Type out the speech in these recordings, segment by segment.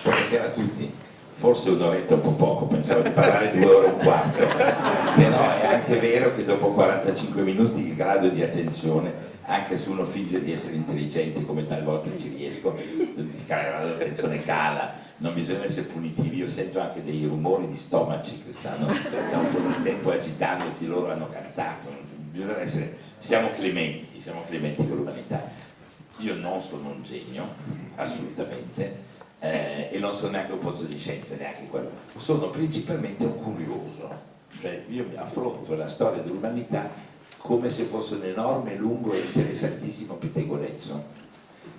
Buonasera a tutti. Forse un'oretta un po' poco, pensavo di parlare 2 ore e un quarto, però è anche vero che dopo 45 minuti il grado di attenzione, anche se uno finge di essere intelligente come talvolta ci riesco, il grado di attenzione cala, non bisogna essere punitivi. Io sento anche dei rumori di stomaci che stanno da un po' di tempo agitandosi, loro hanno cantato, bisogna essere, siamo clementi con l'umanità. Io non sono un genio, assolutamente, e non sono neanche un pozzo di scienza, neanche quello. Sono principalmente un curioso, cioè io mi affronto la storia dell'umanità come se fosse un enorme, lungo e interessantissimo pettegolezzo,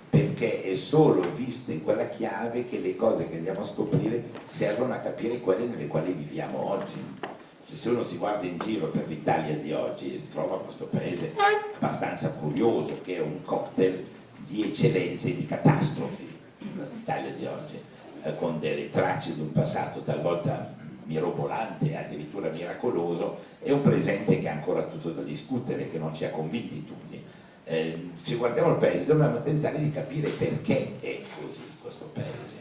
perché è solo vista in quella chiave che le cose che andiamo a scoprire servono a capire quelle nelle quali viviamo oggi. Cioè, se uno si guarda in giro per l'Italia di oggi trova questo paese abbastanza curioso, che è un cocktail di eccellenze e di catastrofi, l'Italia di oggi, con delle tracce di un passato talvolta mirobolante, addirittura miracoloso, e un presente che ha ancora tutto da discutere, che non ci ha convinti tutti. Se guardiamo il paese dobbiamo tentare di capire perché è così questo paese.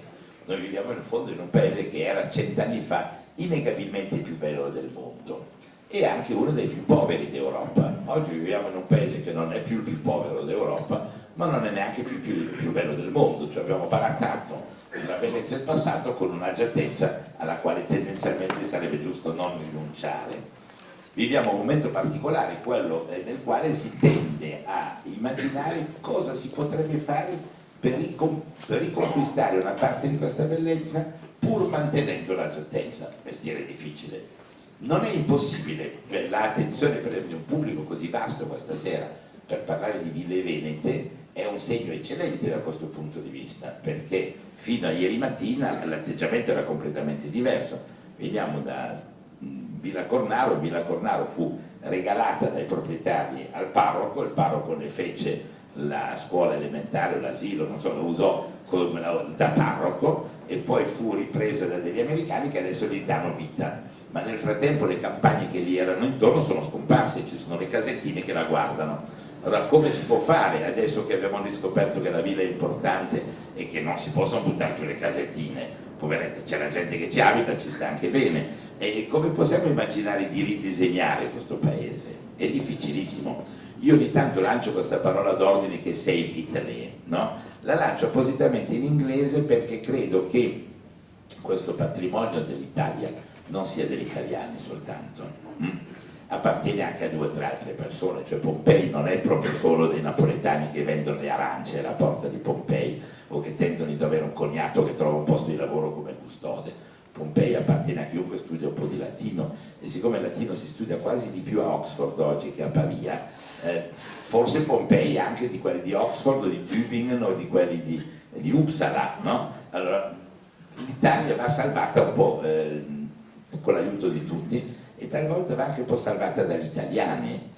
Noi viviamo in fondo in un paese che era 100 anni fa innegabilmente il più bello del mondo e anche uno dei più poveri d'Europa. Oggi viviamo in un paese che non è più il più povero d'Europa, ma non è neanche più il più bello del mondo, cioè abbiamo baratato la bellezza del passato con un'agiatezza alla quale tendenzialmente sarebbe giusto non rinunciare. Viviamo un momento particolare, quello nel quale si tende a immaginare cosa si potrebbe fare per riconquistare una parte di questa bellezza pur mantenendo l'agiatezza, mestiere difficile. Non è impossibile, l'attenzione per esempio di un pubblico così vasto questa sera per parlare di ville venete è un segno eccellente da questo punto di vista, perché fino a ieri mattina l'atteggiamento era completamente diverso. Veniamo da Villa Cornaro fu regalata dai proprietari al parroco, il parroco ne fece la scuola elementare, l'asilo, non so, lo usò da parroco e poi fu ripresa da degli americani che adesso gli danno vita. Ma nel frattempo le campagne che gli erano intorno sono scomparse, ci sono le casettine che la guardano. Allora come si può fare adesso che abbiamo riscoperto che la villa è importante e che non si possono buttare giù le casettine? Poverette, c'è la gente che ci abita, ci sta anche bene. E come possiamo immaginare di ridisegnare questo paese? È difficilissimo. Io ogni tanto lancio questa parola d'ordine che è Save Italy, no? La lancio appositamente in inglese perché credo che questo patrimonio dell'Italia non sia degli italiani soltanto, appartiene anche a 2 o 3 altre persone, cioè Pompei non è proprio solo dei napoletani che vendono le arance alla porta di Pompei o che tendono di avere un cognato che trova un posto di lavoro come custode. Pompei appartiene a chiunque studia un po' di latino e siccome il latino si studia quasi di più a Oxford oggi che a Pavia, forse Pompei è anche di quelli di Oxford o di Tübingen o di quelli di Uppsala, no? Allora l'Italia va salvata un po' con l'aiuto di tutti e talvolta va anche un po' salvata dagli italiani.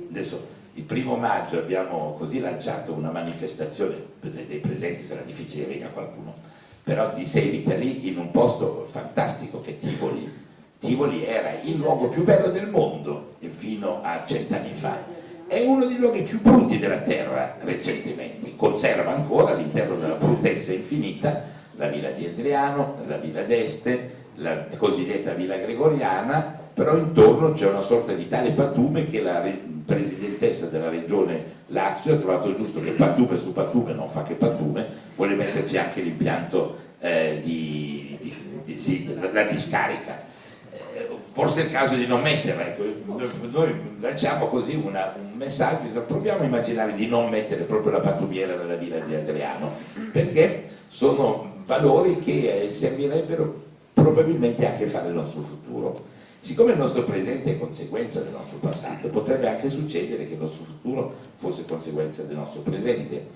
Adesso il 1° maggio abbiamo così lanciato una manifestazione, per dei presenti sarà difficile che venga qualcuno, però di Save Italy in un posto fantastico che è Tivoli. Tivoli era il luogo più bello del mondo fino a 100 anni fa. È uno dei luoghi più brutti della terra recentemente, conserva ancora all'interno della bruttezza infinita la villa di Adriano, la villa d'Este, la cosiddetta villa gregoriana, però intorno c'è una sorta di tale pattume che la presidentessa della regione Lazio ha trovato giusto che pattume su pattume non fa che pattume, vuole metterci anche l'impianto la discarica. Forse è il caso di non metterla, ecco. Noi lanciamo così un messaggio, proviamo a immaginare di non mettere proprio la pattumiera nella villa di Adriano, perché sono valori che servirebbero probabilmente anche fare il nostro futuro. Siccome il nostro presente è conseguenza del nostro passato, potrebbe anche succedere che il nostro futuro fosse conseguenza del nostro presente,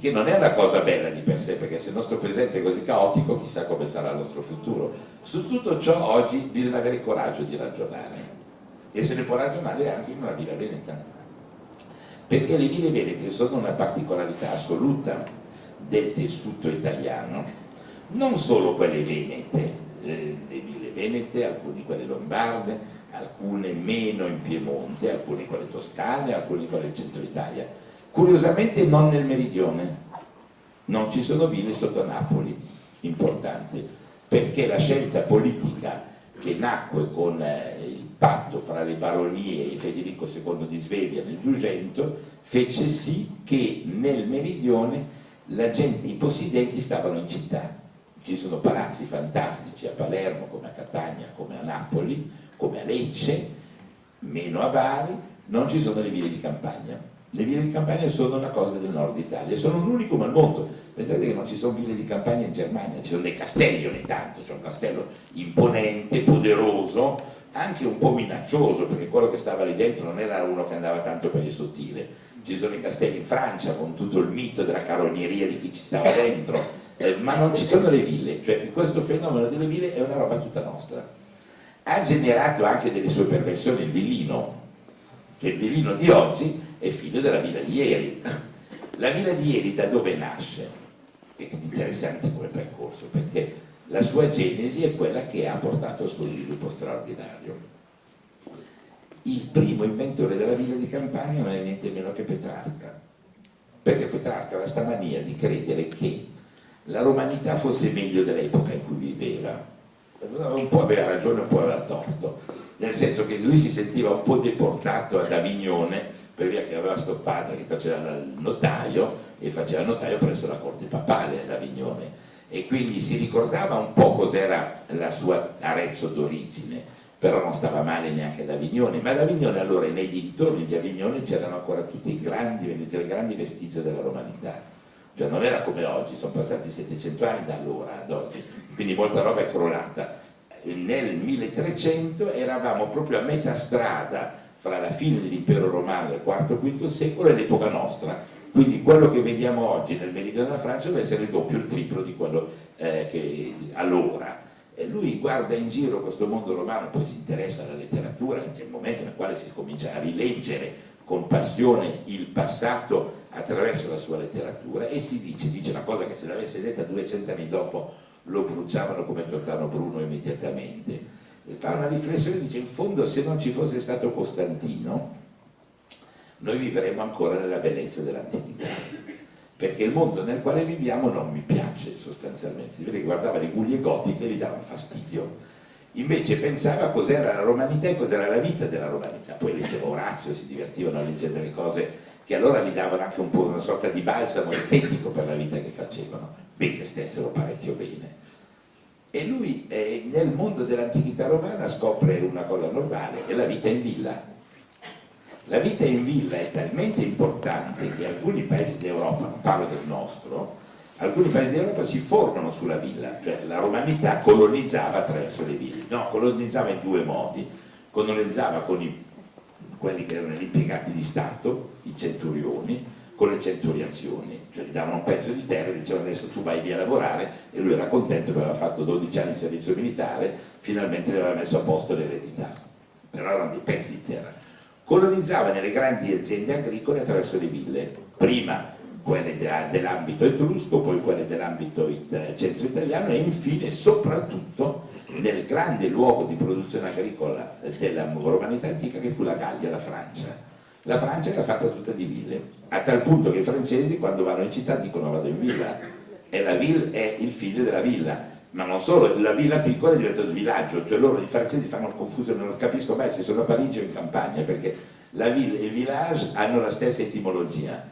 che non è una cosa bella di per sé, perché se il nostro presente è così caotico, chissà come sarà il nostro futuro. Su tutto ciò oggi bisogna avere il coraggio di ragionare, e se ne può ragionare anche in una villa veneta, perché le ville venete sono una particolarità assoluta del tessuto italiano, non solo quelle venete, le ville venete, alcune quelle lombarde, alcune meno in Piemonte, alcune quelle toscane, alcune quelle del centro Italia. Curiosamente non nel meridione, non ci sono ville sotto Napoli, importante, perché la scelta politica che nacque con il patto fra le baronie e Federico II di Svevia nel 200 fece sì che nel meridione i possidenti stavano in città. Ci sono palazzi fantastici a Palermo, come a Catania, come a Napoli, come a Lecce, meno a Bari. Non ci sono le ville di campagna. Le ville di campagna sono una cosa del nord Italia, sono un unicum al mondo. Pensate che non ci sono ville di campagna in Germania, ci sono dei castelli ogni tanto, c'è un castello imponente, poderoso, anche un po' minaccioso, perché quello che stava lì dentro non era uno che andava tanto per il sottile. Ci sono i castelli in Francia con tutto il mito della carogneria di chi ci stava dentro, ma non ci sono le ville, cioè questo fenomeno delle ville è una roba tutta nostra. Ha generato anche delle sue perversioni il villino, che il villino di oggi è figlio della villa di ieri. La villa di ieri da dove nasce? È interessante come percorso, perché la sua genesi è quella che ha portato al suo sviluppo straordinario. Il primo inventore della villa di campagna non è niente meno che Petrarca, perché Petrarca aveva sta mania di credere che la romanità fosse meglio dell'epoca in cui viveva. Un po' aveva ragione, un po' aveva torto, nel senso che lui si sentiva un po' deportato ad Avignone per via che aveva sto padre che faceva il notaio e faceva il notaio presso la corte papale ad Avignone, e quindi si ricordava un po' cos'era la sua Arezzo d'origine, però non stava male neanche ad Avignone. Ma ad Avignone allora, nei dintorni di Avignone c'erano ancora tutti le grandi vestigia della romanità, cioè non era come oggi, sono passati 700 anni da allora ad oggi, quindi molta roba è crollata. Nel 1300 eravamo proprio a metà strada fra la fine dell'impero romano del IV-V secolo e l'epoca nostra, quindi quello che vediamo oggi nel meridione della Francia deve essere il doppio, il triplo di quello che allora. E lui guarda in giro questo mondo romano, poi si interessa alla letteratura, c'è il momento nel quale si comincia a rileggere con passione il passato attraverso la sua letteratura, e si dice una cosa che se l'avesse detta 200 anni dopo lo bruciavano come Giordano Bruno immediatamente, e fa una riflessione, dice: in fondo, se non ci fosse stato Costantino noi vivremmo ancora nella bellezza dell'antichità, perché il mondo nel quale viviamo non mi piace sostanzialmente. Si vede che guardava le guglie gotiche e gli davano fastidio, invece pensava cos'era la romanità e cos'era la vita della romanità. Poi leggeva Orazio, si divertivano a leggere delle cose che allora gli davano anche un po' una sorta di balsamo estetico per la vita che facevano, benché stessero parecchio bene. E lui nel mondo dell'antichità romana scopre una cosa normale, è la vita in villa. La vita in villa è talmente importante che alcuni paesi d'Europa, non parlo del nostro, alcuni paesi d'Europa si formano sulla villa, cioè la romanità colonizzava attraverso le ville. No, colonizzava in due modi: colonizzava con quelli che erano gli impiegati di Stato, i centurioni, con le centuriazioni, cioè gli davano un pezzo di terra e dicevano: adesso tu vai via a lavorare, e lui era contento perché aveva fatto 12 anni di servizio militare, finalmente gli aveva messo a posto l'eredità, però erano dei pezzi di terra. Colonizzava nelle grandi aziende agricole attraverso le ville, prima quelle dell'ambito etrusco, poi quelle dell'ambito centro italiano, e infine soprattutto nel grande luogo di produzione agricola della romanità antica, che fu la Gallia, la Francia. La Francia era fatta tutta di ville, a tal punto che i francesi quando vanno in città dicono: vado in villa, e la ville è il figlio della villa. Ma non solo, la villa piccola è diventata il villaggio, cioè loro, i francesi, fanno confusione, non capisco mai se sono a Parigi o in campagna, perché la villa e il village hanno la stessa etimologia,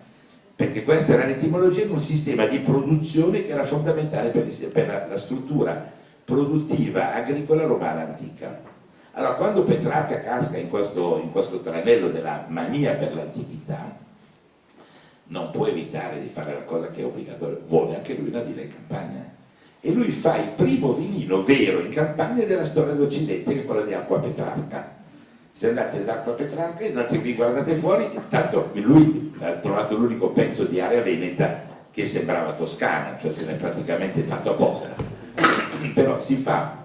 perché questa era l'etimologia di un sistema di produzione che era fondamentale per la struttura produttiva agricola romana antica. Allora, quando Petrarca casca in questo tranello della mania per l'antichità, non può evitare di fare la cosa che è obbligatoria, vuole anche lui una villa in campagna. E lui fa il primo villino vero in campagna della storia d'Occidente, che è quello di Acqua Petrarca. Se andate ad Acqua Petrarca e vi guardate fuori, intanto lui ha trovato l'unico pezzo di area veneta che sembrava toscana, cioè se l'è praticamente fatto apposta. Però si fa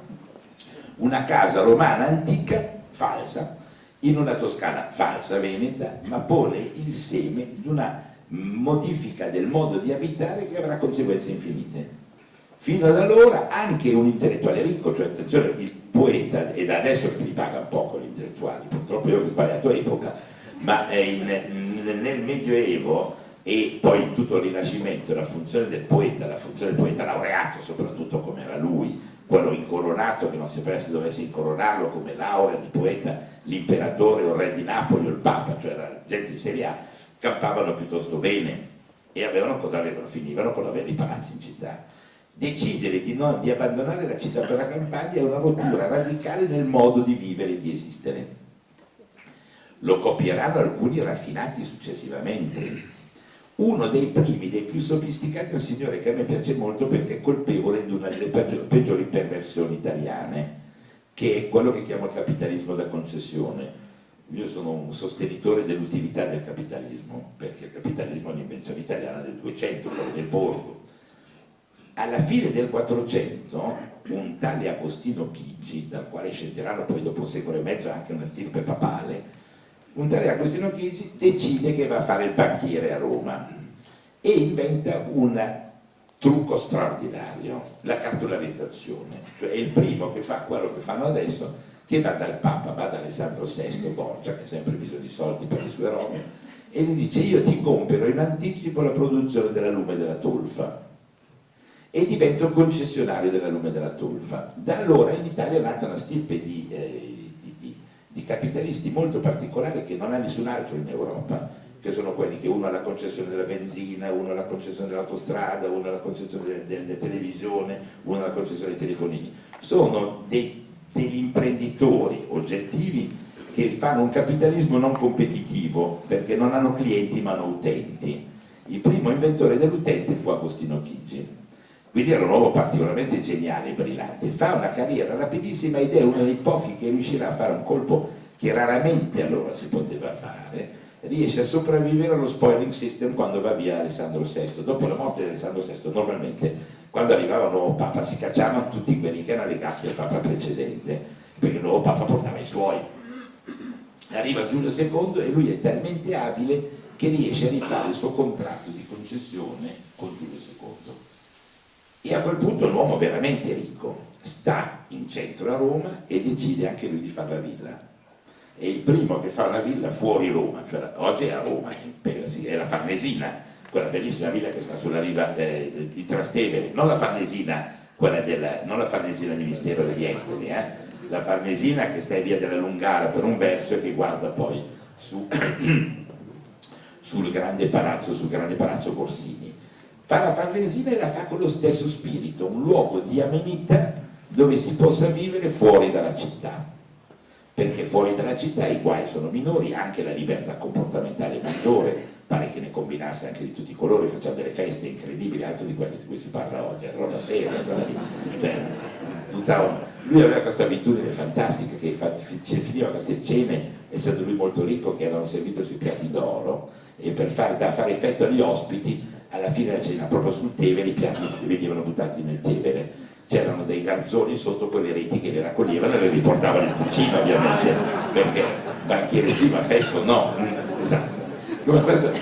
una casa romana antica, falsa, in una Toscana falsa, veneta, ma pone il seme di una modifica del modo di abitare che avrà conseguenze infinite. Fino ad allora anche un intellettuale ricco, cioè attenzione, il poeta, e da adesso che li pagano poco gli intellettuali, purtroppo io ho sbagliato epoca, ma nel Medioevo e poi in tutto il Rinascimento la funzione del poeta laureato, soprattutto come era lui, quello incoronato che non sapeva se dovesse incoronarlo come laurea di poeta, l'imperatore o il re di Napoli o il Papa, cioè la gente di serie A, campavano piuttosto bene e finivano con avere i palazzi in città. Decidere di abbandonare la città per la campagna è una rottura radicale nel modo di vivere e di esistere. Lo copieranno alcuni raffinati successivamente. Uno dei primi, dei più sofisticati, è un signore che a me piace molto perché è colpevole di una delle peggiori perversioni italiane, che è quello che chiamo il capitalismo da concessione. Io sono un sostenitore dell'utilità del capitalismo, perché il capitalismo è un'invenzione italiana del 200, quello del borgo. Alla fine del 400 un tale Agostino Chigi, dal quale scenderanno poi dopo un secolo e mezzo anche una stirpe papale, un tale Agostino Chigi decide che va a fare il banchiere a Roma e inventa un trucco straordinario, la cartolarizzazione, cioè è il primo che fa quello che fanno adesso, che va dal Papa, va da Alessandro VI Borgia, che ha sempre bisogno di soldi per le sue robe, e gli dice: io ti compro in anticipo la produzione della Lume della Tolfa e divento concessionario della Lume della Tolfa. Da allora in Italia è nata una stirpe di capitalisti molto particolari che non ha nessun altro in Europa, che sono quelli che uno ha la concessione della benzina, uno ha la concessione dell'autostrada, uno ha la concessione della televisione, uno ha la concessione dei telefonini. Sono degli imprenditori oggettivi che fanno un capitalismo non competitivo perché non hanno clienti ma hanno utenti. Il primo inventore dell'utente fu Agostino Chigi. Quindi era un uomo particolarmente geniale e brillante, fa una carriera rapidissima ed è uno dei pochi che riuscirà a fare un colpo che raramente allora si poteva fare, riesce a sopravvivere allo spoiling system quando va via Alessandro VI. Dopo la morte di Alessandro VI normalmente quando arrivava un nuovo Papa si cacciavano tutti quelli che erano legati al Papa precedente, perché il nuovo Papa portava i suoi. Arriva Giulio II e lui è talmente abile che riesce a rifare il suo contratto di concessione con Giulio II. E a quel punto l'uomo veramente ricco sta in centro a Roma e decide anche lui di fare la villa. È il primo che fa una villa fuori Roma, cioè oggi è a Roma, è la Farnesina, quella bellissima villa che sta sulla riva di Trastevere, non la Farnesina, non la Farnesina Ministero degli Esteri, la Farnesina che sta in via della Lungara per un verso e che guarda poi sul grande palazzo Corsini. Fa la Farnesina e la fa con lo stesso spirito, un luogo di amenità dove si possa vivere fuori dalla città, perché fuori dalla città i guai sono minori, anche la libertà comportamentale è maggiore, pare che ne combinasse anche di tutti i colori, facciamo delle feste incredibili, altro di quelle di cui si parla oggi, allora sera, lui aveva questa abitudine fantastica che finiva queste cene, essendo lui molto ricco, che erano servite sui piatti d'oro, e da fare effetto agli ospiti alla fine della cena, proprio sul Tevere, i piatti venivano buttati nel Tevere, c'erano dei garzoni sotto quelle reti che le raccoglievano e le riportavano in cucina, ovviamente, perché banchiere sì ma fesso no. Esatto. Come questo,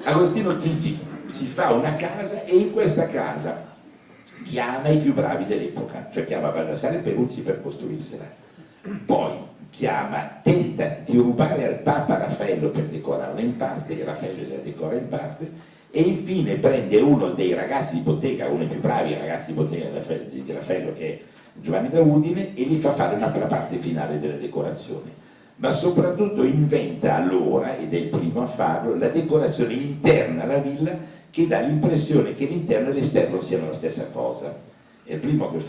Agostino Chigi si fa una casa e in questa casa chiama i più bravi dell'epoca, cioè chiama Baldassare e Peruzzi per costruirsela, poi tenta di rubare al Papa Raffaello per decorarla in parte, Raffaello la decora in parte, e infine prende uno dei ragazzi di bottega, uno dei più bravi ragazzi di bottega di Raffaello, che è Giovanni da Udine, e gli fa fare la parte finale della decorazione. Ma soprattutto inventa allora, ed è il primo a farlo, la decorazione interna alla villa che dà l'impressione che l'interno e l'esterno siano la stessa cosa. È il primo che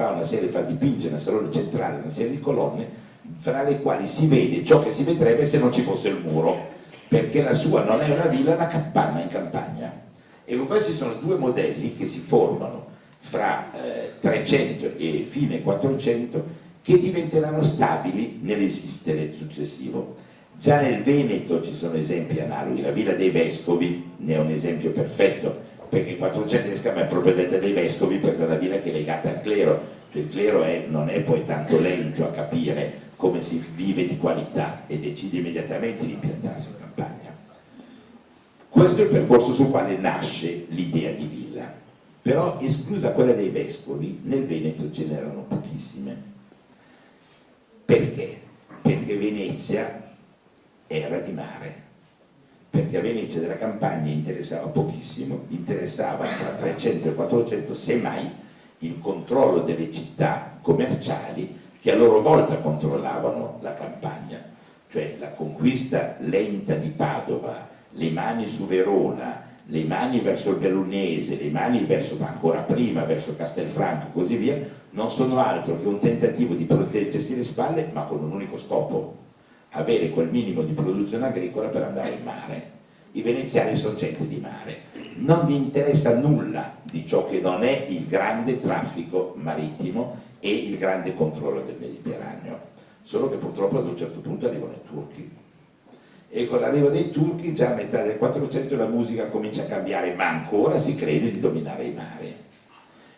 dipinge nel salone centrale una serie di colonne fra le quali si vede ciò che si vedrebbe se non ci fosse il muro, perché la sua non è una villa, è una capanna in campagna. E questi sono due modelli che si formano fra 300 e fine 400 che diventeranno stabili nell'esistere successivo. Già nel Veneto ci sono esempi analoghi, la Villa dei Vescovi ne è un esempio perfetto, perché il 400 è proprietà dei vescovi perché è una villa che è legata al clero, cioè il clero non è poi tanto lento a capire come si vive di qualità e decide immediatamente di impiantarsi in campagna. Questo è il percorso sul quale nasce l'idea di villa, però esclusa quella dei vescovi, nel Veneto ce n'erano pochissime. Perché? Perché Venezia era di mare, perché a Venezia della Campania interessava pochissimo, interessava tra 300 e 400, semmai il controllo delle città commerciali che a loro volta controllavano la Campania, cioè la conquista lenta di Padova, le mani su Verona, le mani verso il Bellunese, le mani verso, ancora prima, verso Castelfranco e così via, non sono altro che un tentativo di proteggersi le spalle, ma con un unico scopo: avere quel minimo di produzione agricola per andare in mare. I veneziani sono gente di mare, non mi interessa nulla di ciò che non è il grande traffico marittimo e il grande controllo del Mediterraneo, solo che purtroppo ad un certo punto arrivano i turchi. E con l'arrivo dei turchi già a metà del 400 la musica comincia a cambiare, ma ancora si crede di dominare i mari.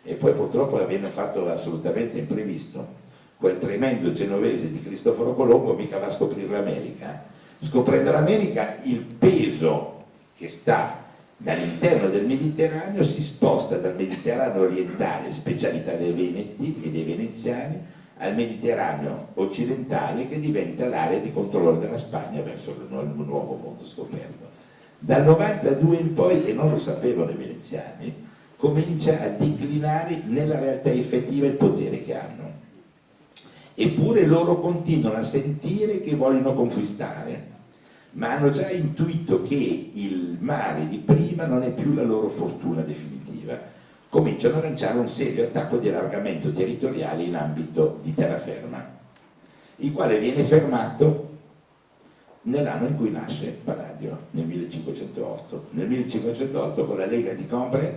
E poi purtroppo avviene fatto assolutamente imprevisto. Quel tremendo genovese di Cristoforo Colombo mica va a scoprire l'America. Scoprendo l'America, il peso che sta all'interno del Mediterraneo si sposta dal Mediterraneo orientale, specialità dei veneti e dei veneziani, al Mediterraneo occidentale, che diventa l'area di controllo della Spagna verso il nuovo mondo scoperto. Dal 92 in poi, e non lo sapevano i veneziani, comincia a declinare nella realtà effettiva il potere che hanno. Eppure loro continuano a sentire che vogliono conquistare, ma hanno già intuito che il mare di prima non è più la loro fortuna definitiva. Cominciano a lanciare un serio attacco di allargamento territoriale in ambito di terraferma, il quale viene fermato nell'anno in cui nasce Palladio, nel 1508. Nel 1508, con la Lega di Combray,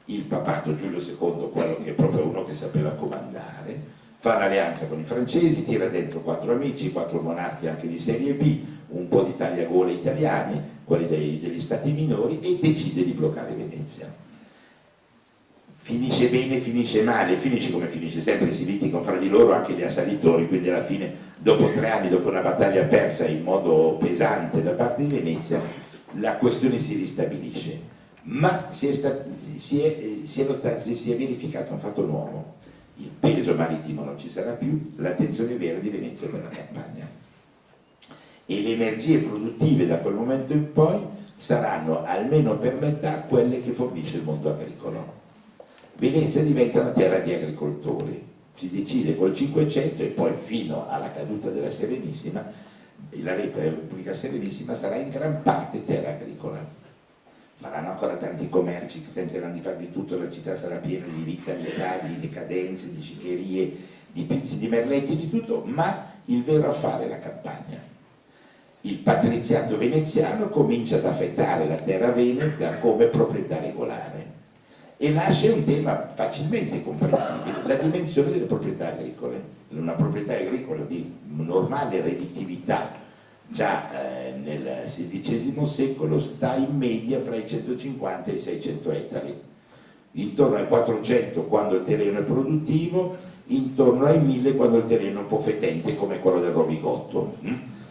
il papato Giulio II, quello che è proprio uno che sapeva comandare, fa un'alleanza con i francesi, tira dentro 4 amici, 4 monarchi anche di serie B, un po' di tagliagole italiani, quelli degli stati minori, e decide di bloccare Venezia. Finisce bene, finisce male, finisce come finisce sempre, si litigano fra di loro anche gli assalitori, quindi alla fine, dopo 3 anni, dopo una battaglia persa in modo pesante da parte di Venezia, la questione si ristabilisce. Ma si è verificato un fatto nuovo: il peso marittimo non ci sarà più, l'attenzione vera di Venezia per la Campania. E le energie produttive da quel momento in poi saranno almeno per metà quelle che fornisce il mondo agricolo. Venezia diventa una terra di agricoltori, si decide col 500 e poi fino alla caduta della Serenissima, la Repubblica Serenissima sarà in gran parte terra agricola. Faranno ancora tanti commerci che tenteranno di fare di tutto, la città sarà piena di vitalità, di decadenze, di ciccherie, di pizzi, di merletti, di tutto, ma il vero affare è la campagna. Il patriziato veneziano comincia ad affettare la terra veneta come proprietà regolare. E nasce un tema facilmente comprensibile: la dimensione delle proprietà agricole. Una proprietà agricola di normale redditività già nel XVI secolo sta in media fra i 150 e i 600 ettari, intorno ai 400 quando il terreno è produttivo, intorno ai 1000 quando il terreno è un po' fetente come quello del Rovigotto.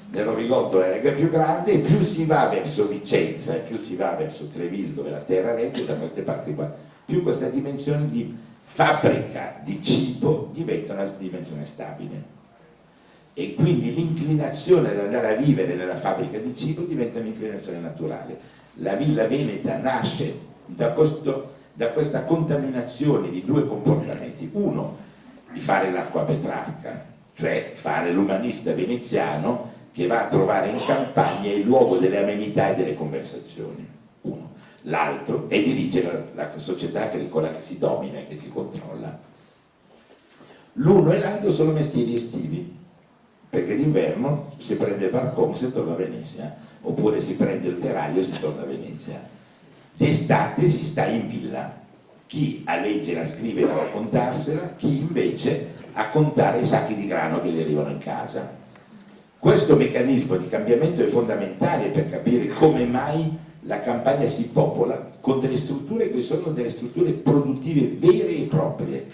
Nel Rovigotto è più grande, e più si va verso Vicenza e più si va verso Treviso, dove la terra regge, da queste parti qua, più questa dimensione di fabbrica di cibo diventa una dimensione stabile. E quindi l'inclinazione ad andare a vivere nella fabbrica di cibo diventa un'inclinazione naturale. La villa veneta nasce da questa contaminazione di 2 comportamenti: uno, di fare l'acqua Petrarca, cioè fare l'umanista veneziano che va a trovare in campagna il luogo delle amenità e delle conversazioni. Uno. L'altro è dirigere la società agricola che si domina e che si controlla. L'uno e l'altro sono mestieri estivi, perché d'inverno si prende il barcone e si torna a Venezia, oppure si prende il telaio e si torna a Venezia. D'estate si sta in villa, chi a leggere, a scrivere, a raccontarsela, chi invece a contare i sacchi di grano che gli arrivano in casa. Questo meccanismo di cambiamento è fondamentale per capire come mai la campagna si popola con delle strutture che sono delle strutture produttive vere e proprie.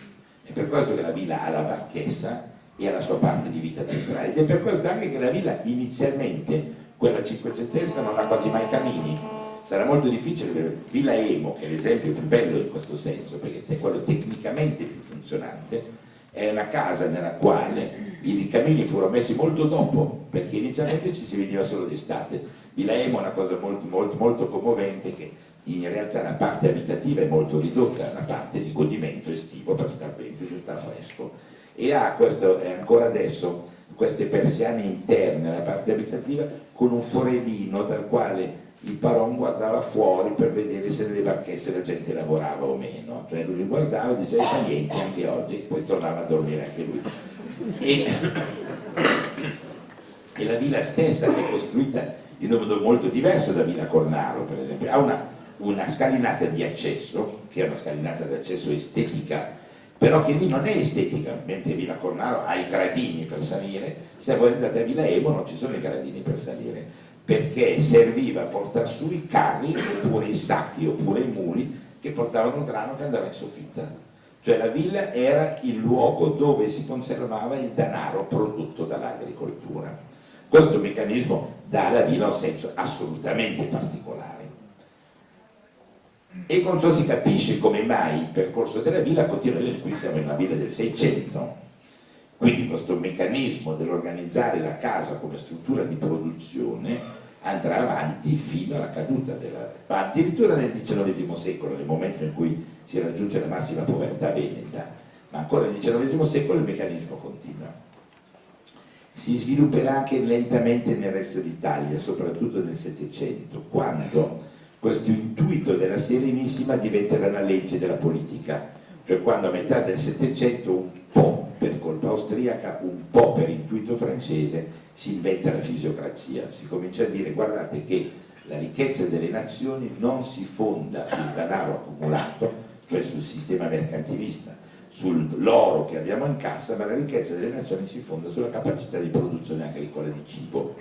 È per questo che la villa ha la barchessa e ha la sua parte di vita centrale, ed è per questo anche che la villa inizialmente, quella cinquecentesca, non ha quasi mai camini. Sarà molto difficile. Villa Emo, che è l'esempio più bello in questo senso, perché è quello tecnicamente più funzionante, è una casa nella quale i camini furono messi molto dopo, perché inizialmente ci si veniva solo d'estate. Villa Emo è una cosa molto commovente, che in realtà la parte abitativa è molto ridotta, una parte di godimento estivo per star bene, si sta fresco, e ha questo, ancora adesso, queste persiane interne alla parte abitativa con un forellino dal quale il Paron guardava fuori per vedere se nelle barchette la gente lavorava o meno, cioè lui li guardava e diceva fa niente anche oggi, poi tornava a dormire anche lui. E la villa stessa è costruita in un modo molto diverso da Villa Cornaro, per esempio, ha una scalinata di accesso, che è una scalinata di accesso estetica, però che lì non è estetica, mentre Villa Cornaro ha i gradini per salire. Se voi andate a Villa Emo non ci sono i gradini per salire, perché serviva a portare su i carri, oppure i sacchi, oppure i muli che portavano il grano che andava in soffitta. Cioè la villa era il luogo dove si conservava il denaro prodotto dall'agricoltura. Questo meccanismo dà alla villa un senso assolutamente particolare. E con ciò si capisce come mai il percorso della villa continua, qui siamo in una villa del 600, quindi questo meccanismo dell'organizzare la casa come struttura di produzione andrà avanti fino alla caduta ma addirittura nel XIX secolo, nel momento in cui si raggiunge la massima povertà veneta, ma ancora nel XIX secolo il meccanismo continua. Si svilupperà anche lentamente nel resto d'Italia, soprattutto nel Settecento, quando questo intuito della Serenissima diventerà una legge della politica, cioè quando a metà del Settecento, un po' per colpa austriaca, un po' per intuito francese, si inventa la fisiocrazia, si comincia a dire guardate che la ricchezza delle nazioni non si fonda sul denaro accumulato, cioè sul sistema mercantilista, sull'oro che abbiamo in cassa, ma la ricchezza delle nazioni si fonda sulla capacità di produzione agricola di cibo.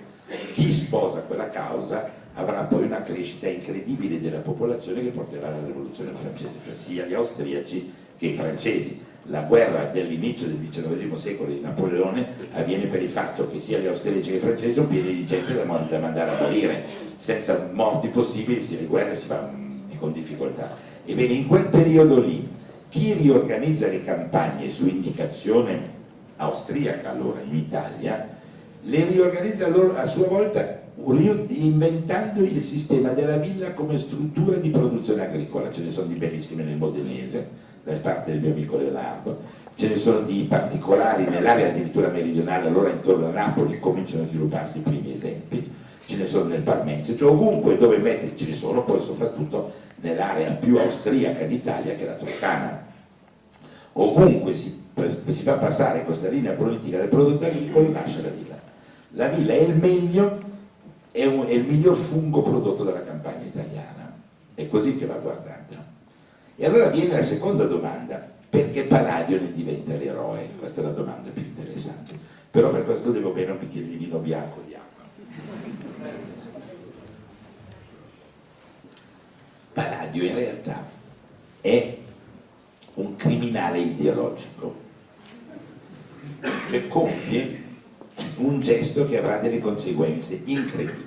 Chi sposa quella causa avrà poi una crescita incredibile della popolazione che porterà alla rivoluzione francese, cioè sia gli austriaci che i francesi. La guerra dell'inizio del XIX secolo di Napoleone avviene per il fatto che sia gli austriaci che i francesi sono pieni di gente da mandare a morire, senza morti possibili, le guerre si fanno con difficoltà. Ebbene, in quel periodo lì, chi riorganizza le campagne su indicazione austriaca, allora in Italia, le riorganizza a sua volta inventando il sistema della villa come struttura di produzione agricola. Ce ne sono di bellissime nel Modenese, da parte del mio amico Leonardo, ce ne sono di particolari nell'area addirittura meridionale, allora intorno a Napoli cominciano a svilupparsi i primi esempi, ce ne sono nel Parmense, cioè ovunque dove ce ne sono poi soprattutto nell'area più austriaca d'Italia che è la Toscana. Ovunque si fa passare questa linea politica del prodotto agricolo nasce la villa. La villa è il meglio, è il miglior fungo prodotto dalla campagna italiana, è così che va guardata. E allora viene la seconda domanda, perché Palladio ne diventa l'eroe? Questa è la domanda più interessante, però per questo devo bere un bicchiere di vino bianco di acqua. Palladio in realtà è un criminale ideologico, che compie un gesto che avrà delle conseguenze incredibili.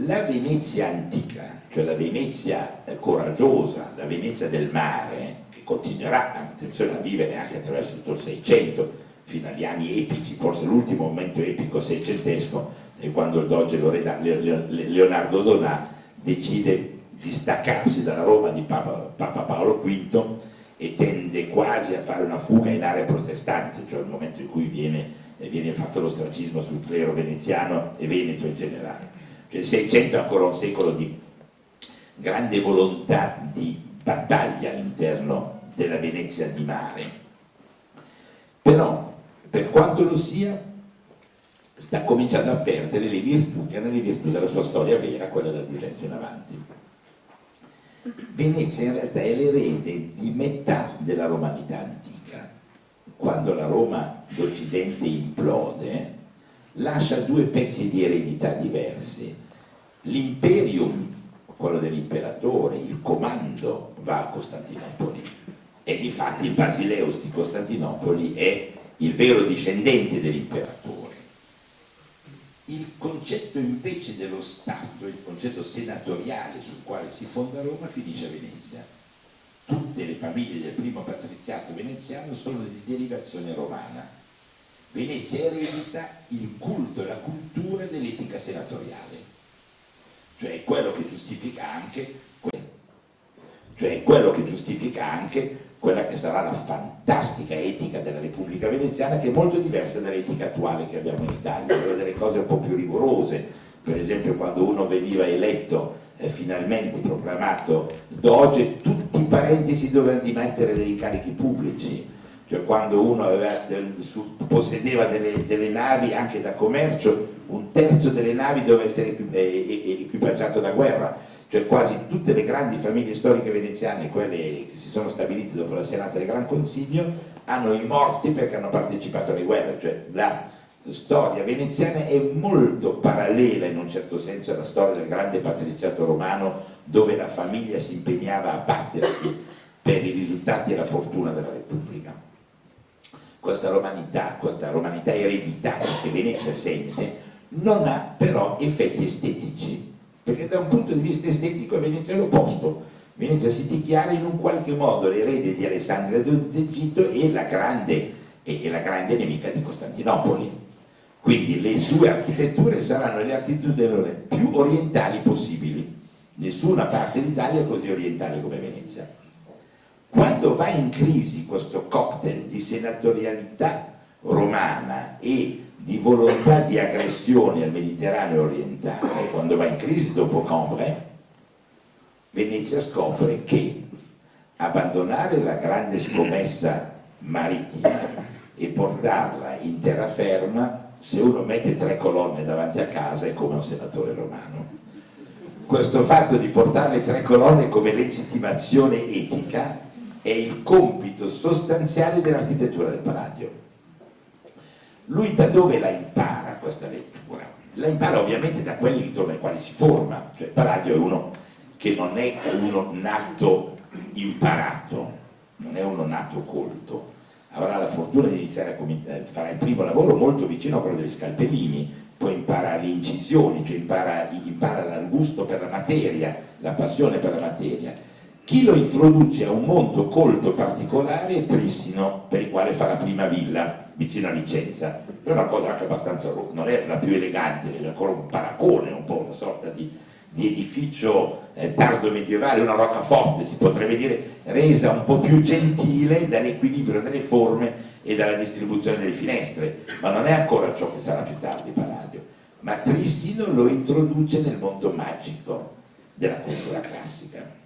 La Venezia antica, cioè la Venezia coraggiosa, la Venezia del mare, che continuerà attenzione, a vivere anche attraverso tutto il Seicento, fino agli anni epici, forse l'ultimo momento epico seicentesco è quando il doge Leonardo Donà decide di staccarsi dalla Roma di Papa Paolo V e tende quasi a fare una fuga in area protestante, cioè il momento in cui viene fatto l'ostracismo sul clero veneziano e veneto in generale. Cioè il Seicento è ancora un secolo di grande volontà di battaglia all'interno della Venezia di mare, però per quanto lo sia sta cominciando a perdere le virtù che erano le virtù della sua storia vera, quella del Duecento in avanti. Venezia in realtà è l'erede di metà della romanità antica. Quando la Roma d'Occidente implode, lascia due pezzi di eredità diversi. L'imperium, quello dell'imperatore, il comando va a Costantinopoli e difatti il Basileus di Costantinopoli è il vero discendente dell'imperatore. Il concetto invece dello Stato, il concetto senatoriale sul quale si fonda Roma, finisce a Venezia. Tutte le famiglie del primo patriziato veneziano sono di derivazione romana. Venezia eredita il culto e la cultura dell'etica senatoriale, cioè quello che giustifica anche quella che sarà la fantastica etica della Repubblica Veneziana, che è molto diversa dall'etica attuale che abbiamo in Italia, aveva delle cose un po' più rigorose. Per esempio, quando uno veniva eletto finalmente proclamato doge, tutti i parenti si dovevano dimettere degli incarichi pubblici. Cioè quando uno possedeva delle navi anche da commercio, un terzo delle navi doveva essere equipaggiato da guerra. Cioè quasi tutte le grandi famiglie storiche veneziane, quelle che si sono stabilite dopo la serata del Gran Consiglio, hanno i morti perché hanno partecipato alle guerre. Cioè la storia veneziana è molto parallela in un certo senso alla storia del grande patriziato romano, dove la famiglia si impegnava a battersi per i risultati e la fortuna della Repubblica. Questa romanità ereditaria che Venezia sente non ha però effetti estetici, perché da un punto di vista estetico Venezia è l'opposto. Venezia si dichiara in un qualche modo l'erede di Alessandria d'Egitto e la grande nemica di Costantinopoli. Quindi le sue architetture saranno le architetture più orientali possibili. Nessuna parte d'Italia è così orientale come Venezia. Quando va in crisi questo cocktail di senatorialità romana e di volontà di aggressione al Mediterraneo orientale, quando va in crisi dopo Cambrai, Venezia scopre che abbandonare la grande scommessa marittima e portarla in terraferma, se uno mette 3 colonne davanti a casa è come un senatore romano. Questo fatto di portare le 3 colonne come legittimazione etica è il compito sostanziale dell'architettura del Palladio. Lui da dove la impara questa lettura? La impara ovviamente da quelli intorno ai quali si forma, cioè Palladio è uno che non è uno nato imparato, non è uno nato colto, avrà la fortuna di iniziare a fare il primo lavoro molto vicino a quello degli Scalpellini, poi impara le incisioni, cioè impara il gusto per la materia, la passione per la materia. Chi lo introduce a un mondo colto particolare è Trissino, per il quale fa la prima villa vicino a Vicenza. È una cosa anche abbastanza, non è la più elegante, è ancora un paracone, un po' una sorta di edificio tardo medievale, una roccaforte, si potrebbe dire, resa un po' più gentile dall'equilibrio delle forme e dalla distribuzione delle finestre, ma non è ancora ciò che sarà più tardi Palladio. Ma Trissino lo introduce nel mondo magico della cultura classica.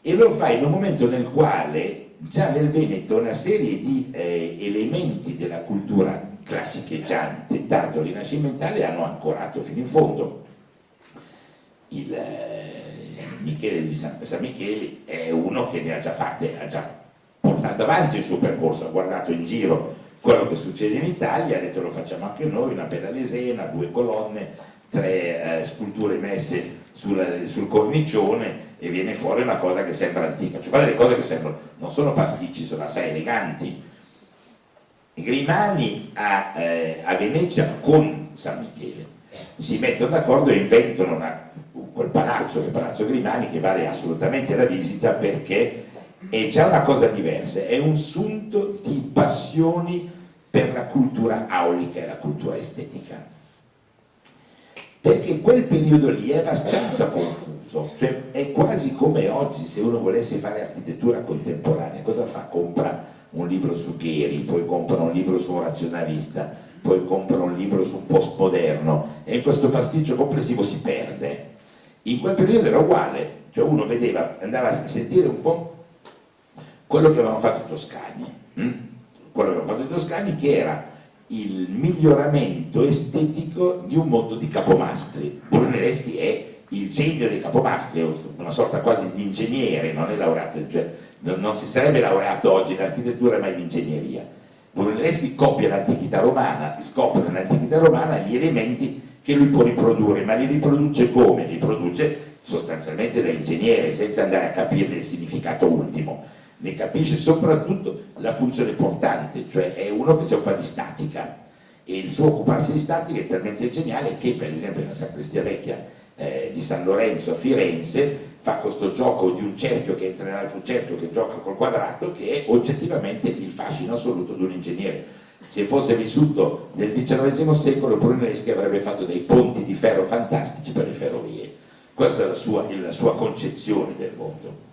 E lo fa in un momento nel quale già nel Veneto una serie di elementi della cultura classicheggiante, tardo rinascimentale, hanno ancorato fino in fondo. Il Michele di San Michele è uno che ne ha già portato avanti il suo percorso, ha guardato in giro quello che succede in Italia, ha detto lo facciamo anche noi, una bella lesena, 2 colonne, 3 sculture messe sul cornicione e viene fuori una cosa che sembra antica, cioè fa delle cose che sembrano, non sono pasticci, sono assai eleganti. Grimani a Venezia con San Michele si mettono d'accordo e inventano quel palazzo, che è Palazzo Grimani, che vale assolutamente la visita perché è già una cosa diversa, è un sunto di passioni per la cultura aulica e la cultura estetica. Perché quel periodo lì è abbastanza confuso, cioè è quasi come oggi se uno volesse fare architettura contemporanea, cosa fa? Compra un libro su Gheri, poi compra un libro su un razionalista, poi compra un libro su un postmoderno e in questo pasticcio complessivo si perde. In quel periodo era uguale, cioè uno andava a sentire un po' quello che avevano fatto i toscani, quello che avevano fatto i toscani, che era il miglioramento estetico di un mondo di capomastri. Brunelleschi è il genio dei capomastri, è una sorta quasi di ingegnere, non è laureato, cioè non si sarebbe laureato oggi in architettura ma in ingegneria. Brunelleschi copia l'antichità romana, scopre nell'antichità romana gli elementi che lui può riprodurre, ma li riproduce come? Li produce sostanzialmente da ingegnere, senza andare a capirne il significato ultimo. Ne capisce soprattutto la funzione portante, cioè è uno che si occupa di statica e il suo occuparsi di statica è talmente geniale che per esempio nella Sacrestia Vecchia di San Lorenzo a Firenze fa questo gioco di un cerchio che entra nell'altro cerchio che gioca col quadrato, che è oggettivamente il fascino assoluto di un ingegnere. Se fosse vissuto nel XIX secolo, Brunelleschi avrebbe fatto dei ponti di ferro fantastici per le ferrovie. Questa è la sua concezione del mondo.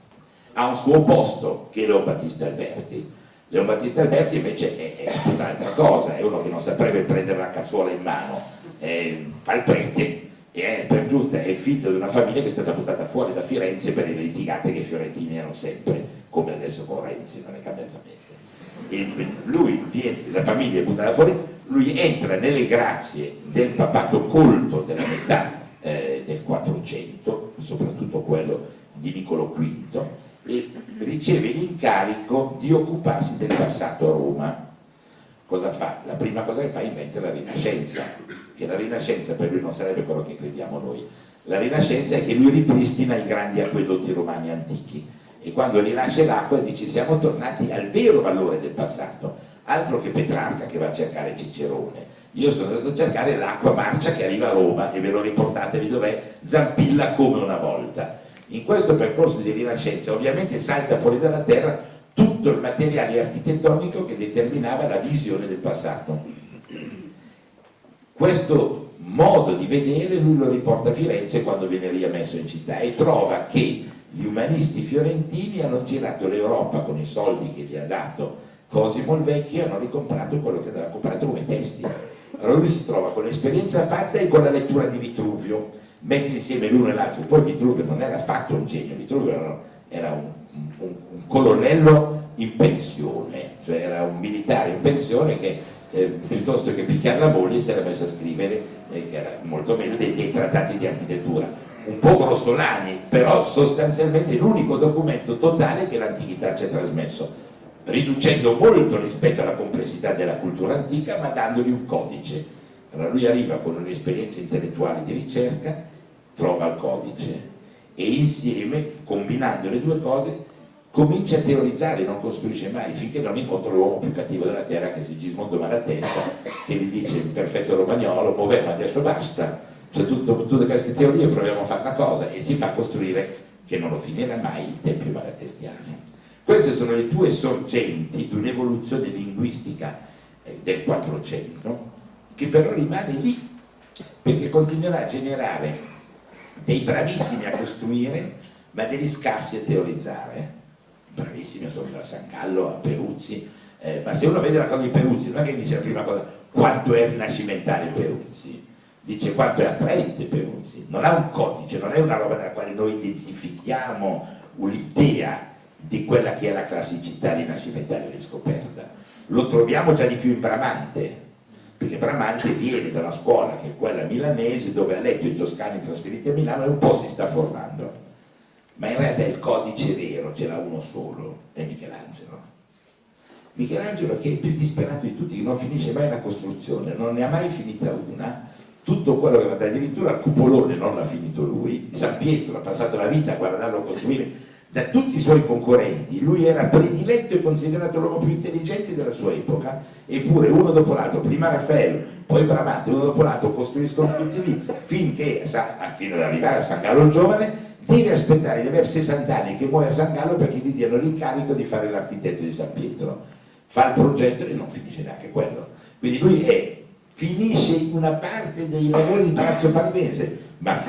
Ha un suo opposto, che è Leon Battista Alberti. Leon Battista Alberti invece è tutt'altra cosa, è uno che non saprebbe prendere la cassola in mano, fa il prete e per giunta è figlio di una famiglia che è stata buttata fuori da Firenze per le litigate che i fiorentini hanno sempre, come adesso con Renzi, non è cambiato niente. E lui la famiglia è buttata fuori, lui entra nelle grazie del papato colto della metà del 400, soprattutto quello di Niccolo V, e riceve l'incarico di occuparsi del passato a Roma. Cosa fa? La prima cosa che fa è inventare la Rinascenza, che la Rinascenza per lui non sarebbe quello che crediamo noi. La Rinascenza è che lui ripristina i grandi acquedotti romani antichi, e quando rinasce l'acqua dice siamo tornati al vero valore del passato, altro che Petrarca che va a cercare Cicerone. Io sono andato a cercare l'acqua marcia che arriva a Roma e ve lo riportatevi dov'è, Zampilla come una volta. In questo percorso di rinascenza ovviamente salta fuori dalla terra tutto il materiale architettonico che determinava la visione del passato. Questo modo di vedere lui lo riporta a Firenze quando viene riammesso in città e trova che gli umanisti fiorentini hanno girato l'Europa con i soldi che gli ha dato Cosimo il Vecchio e hanno ricomprato quello che aveva comprato come testi. Allora lui si trova con l'esperienza fatta e con la lettura di Vitruvio, mette insieme l'uno e l'altro. Poi Vitruvio non era affatto un genio, Vitruvio era un colonnello in pensione, cioè era un militare in pensione che piuttosto che picchiare la moglie si era messo a scrivere, che era molto meglio, dei trattati di architettura. Un po' grossolani, però sostanzialmente l'unico documento totale che l'antichità ci ha trasmesso, riducendo molto rispetto alla complessità della cultura antica, ma dandogli un codice. Allora lui arriva con un'esperienza intellettuale di ricerca, trova il codice e insieme, combinando le due cose, comincia a teorizzare, non costruisce mai, finché non incontra l'uomo più cattivo della terra, che è Sigismondo Malatesta, che gli dice in perfetto romagnolo, ma adesso basta, cioè tutte queste teorie proviamo a fare una cosa, e si fa costruire, che non lo finirà mai, il Tempio Malatestiano. Queste sono le due sorgenti di un'evoluzione linguistica del 400, che però rimane lì, perché continuerà a generare dei bravissimi a costruire, ma degli scarsi a teorizzare. Bravissimi sono da San Gallo a Peruzzi, ma se uno vede la cosa di Peruzzi, non è che dice la prima cosa quanto è rinascimentale Peruzzi, dice quanto è attraente Peruzzi, non ha un codice, non è una roba nella quale noi identifichiamo un'idea di quella che è la classicità rinascimentale riscoperta. Lo troviamo già di più in Bramante, perché Bramante viene da una scuola che è quella milanese, dove ha letto i toscani trasferiti a Milano e un po' si sta formando, ma in realtà il codice vero ce l'ha uno solo, è Michelangelo. Michelangelo, che è il più disperato di tutti, che non finisce mai la costruzione, non ne ha mai finita una, tutto quello che va addirittura al cupolone non l'ha finito lui, San Pietro ha passato la vita a guardarlo costruire. Da tutti i suoi concorrenti lui era prediletto e considerato l'uomo più intelligente della sua epoca, eppure uno dopo l'altro, prima Raffaello, poi Bramante, uno dopo l'altro costruiscono tutti lì, fino ad arrivare a San Gallo il giovane, deve aspettare di avere 60 anni che muore a San Gallo perché gli diano l'incarico di fare l'architetto di San Pietro. Fa il progetto e non finisce neanche quello. Quindi lui finisce una parte dei lavori di Palazzo Farnese, ma